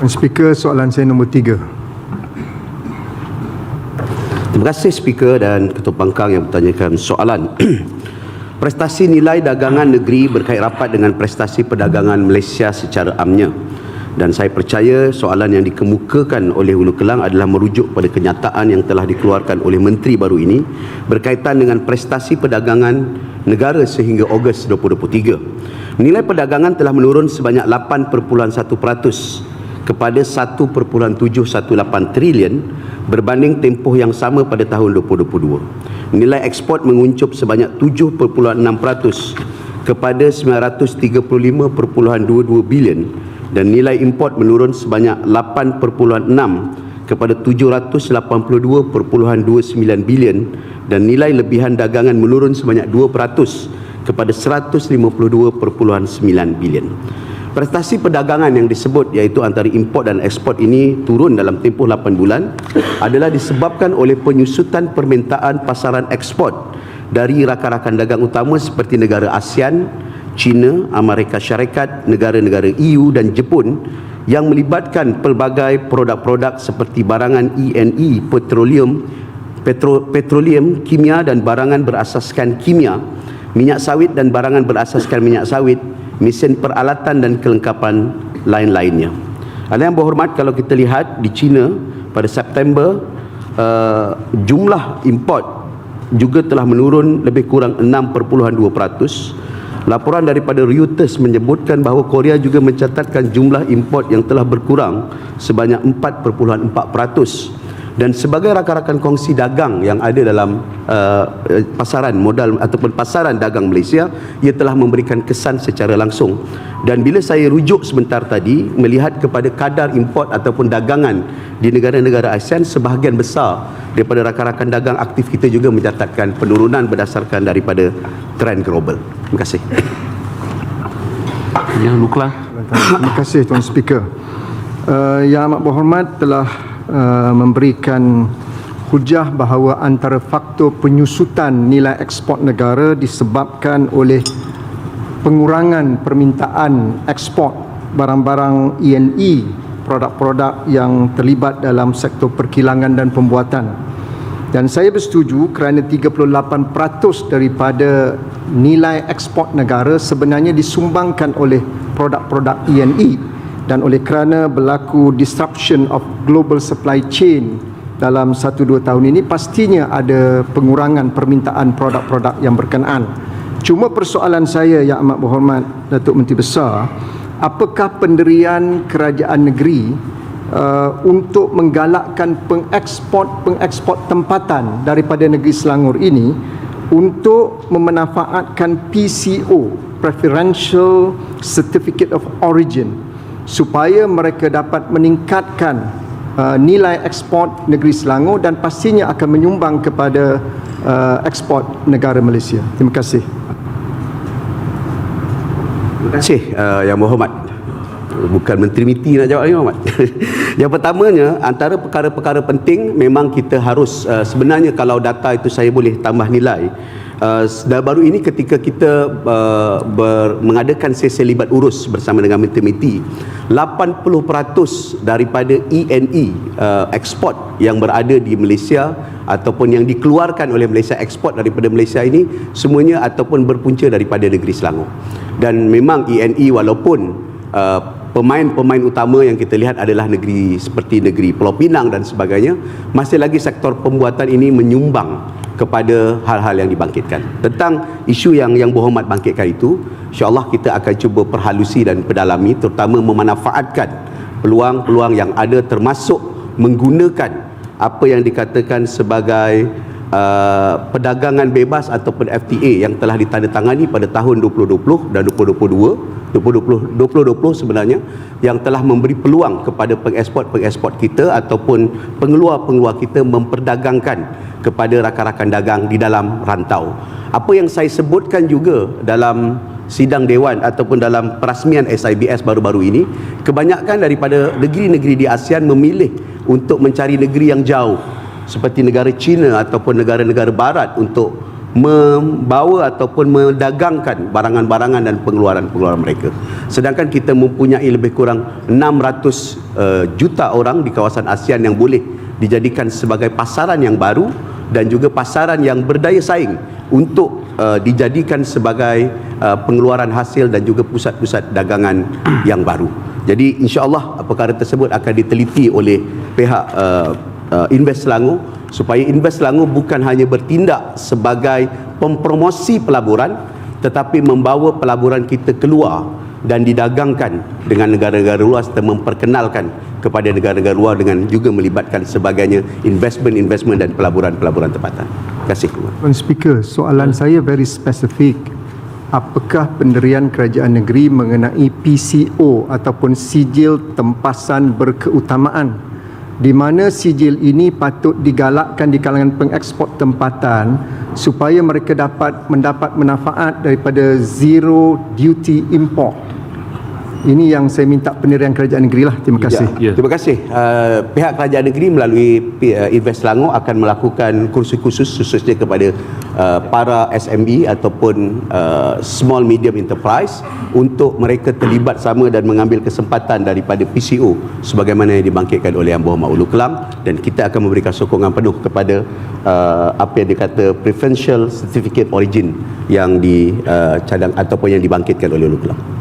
Speaker, soalan saya nombor 3. Terima kasih Speaker dan Ketua Pangkang yang bertanyakan soalan. Prestasi nilai dagangan negeri berkait rapat dengan prestasi perdagangan Malaysia secara amnya. Dan saya percaya soalan yang dikemukakan oleh Hulu Kelang adalah merujuk pada kenyataan yang telah dikeluarkan oleh Menteri baru ini berkaitan dengan prestasi perdagangan negara sehingga Ogos 2023. Nilai perdagangan telah menurun sebanyak 8.1% kepada 1.718 trilion berbanding tempoh yang sama pada tahun 2022. Nilai ekspor menguncup sebanyak 7.6% kepada 935.22 bilion dan nilai import menurun sebanyak 8.6 kepada 782.29 bilion dan nilai lebihan dagangan menurun sebanyak 2% kepada 152.9 bilion. Prestasi perdagangan yang disebut iaitu antara import dan ekspor ini turun dalam tempoh 8 bulan adalah disebabkan oleh penyusutan permintaan pasaran ekspor dari rakan-rakan dagang utama seperti negara ASEAN, China, Amerika Syarikat, negara-negara EU dan Jepun yang melibatkan pelbagai produk-produk seperti barangan E&E, petroleum, kimia dan barangan berasaskan kimia, minyak sawit dan barangan berasaskan minyak sawit, mesin peralatan dan kelengkapan lain-lainnya. Yang berhormat, kalau kita lihat di China pada September, jumlah import juga telah menurun lebih kurang 6.2%. Laporan daripada Reuters menyebutkan bahawa Korea juga mencatatkan jumlah import yang telah berkurang sebanyak 4.4%. Dan sebagai rakan-rakan kongsi dagang yang ada dalam pasaran modal ataupun pasaran dagang Malaysia, ia telah memberikan kesan secara langsung. Dan bila saya rujuk sebentar tadi melihat kepada kadar import ataupun dagangan di negara-negara ASEAN, sebahagian besar daripada rakan-rakan dagang aktif kita juga mencatatkan penurunan berdasarkan daripada trend global. Terima kasih. Yang Lukla. Terima kasih Tuan Speaker. Yang amat berhormat telah memberikan hujah bahawa antara faktor penyusutan nilai ekspor negara disebabkan oleh pengurangan permintaan ekspor barang-barang E&E, produk-produk yang terlibat dalam sektor perkilangan dan pembuatan. Dan saya bersetuju kerana 38% daripada nilai ekspor negara sebenarnya disumbangkan oleh produk-produk E&E. Dan oleh kerana berlaku disruption of global supply chain dalam 1-2 tahun ini, pastinya ada pengurangan permintaan produk-produk yang berkenaan. Cuma persoalan saya yang amat berhormat Datuk Menteri Besar, apakah pendirian kerajaan negeri untuk menggalakkan pengeksport tempatan daripada negeri Selangor ini untuk memanfaatkan PCO, Preferential Certificate of Origin, supaya mereka dapat meningkatkan nilai ekspor negeri Selangor dan pastinya akan menyumbang kepada ekspor negara Malaysia. Terima kasih. Terima kasih Yang Berhormat. Bukan Menteri MITI nak jawab ni, Muhammad. Yang pertamanya, antara perkara-perkara penting memang kita harus sebenarnya kalau data itu saya boleh tambah nilai. Baru ini ketika kita mengadakan sesi libat urus bersama dengan Menteri MITI, 80% daripada E&E ekspor yang berada di Malaysia ataupun yang dikeluarkan oleh Malaysia ekspor daripada Malaysia ini semuanya ataupun berpunca daripada negeri Selangor. Dan memang E&E walaupun pemain-pemain utama yang kita lihat adalah negeri seperti negeri Pulau Pinang dan sebagainya, masih lagi sektor pembuatan ini menyumbang kepada hal-hal yang dibangkitkan. Tentang isu yang berhormat bangkitkan itu, insya-Allah kita akan cuba perhalusi dan perdalami, terutama memanfaatkan peluang-peluang yang ada, termasuk menggunakan apa yang dikatakan sebagai perdagangan bebas ataupun FTA yang telah ditandatangani pada tahun 2020 dan 2020 sebenarnya, yang telah memberi peluang kepada pengeksport kita ataupun pengeluar kita memperdagangkan kepada rakan-rakan dagang di dalam rantau. Apa yang saya sebutkan juga dalam sidang dewan ataupun dalam perasmian SIBS baru-baru ini, kebanyakan daripada negeri-negeri di ASEAN memilih untuk mencari negeri yang jauh seperti negara China ataupun negara-negara barat untuk membawa ataupun mendagangkan barangan-barangan dan pengeluaran-pengeluaran mereka. Sedangkan kita mempunyai lebih kurang 600 juta orang di kawasan ASEAN yang boleh dijadikan sebagai pasaran yang baru dan juga pasaran yang berdaya saing untuk dijadikan sebagai pengeluaran hasil dan juga pusat-pusat dagangan yang baru. Jadi insya-Allah perkara tersebut akan diteliti oleh pihak Invest Selangor, supaya Invest Selangor bukan hanya bertindak sebagai pempromosi pelaburan, tetapi membawa pelaburan kita keluar dan didagangkan dengan negara-negara luar serta memperkenalkan kepada negara-negara luar dengan juga melibatkan sebagainya investment dan pelaburan-pelaburan tempatan. Terima kasih. Tuan Speaker, soalan saya very spesifik. Apakah pendirian kerajaan negeri mengenai PCO ataupun sijil tempasan berkeutamaan, di mana sijil ini patut digalakkan di kalangan pengeksport tempatan supaya mereka dapat mendapat manfaat daripada zero duty import? Ini yang saya minta pendirian kerajaan negeri lah. Terima kasih. Ya. Terima kasih. Pihak kerajaan negeri melalui Invest Selangor akan melakukan kursus khusus khususnya kepada para SME ataupun small medium enterprise untuk mereka terlibat sama dan mengambil kesempatan daripada PCO sebagaimana yang dibangkitkan oleh Yang Berhormat Ulu Kelang, dan kita akan memberikan sokongan penuh kepada apa yang dikata Preferential Certificate Origin yang dicadang ataupun yang dibangkitkan oleh Ulu Kelang.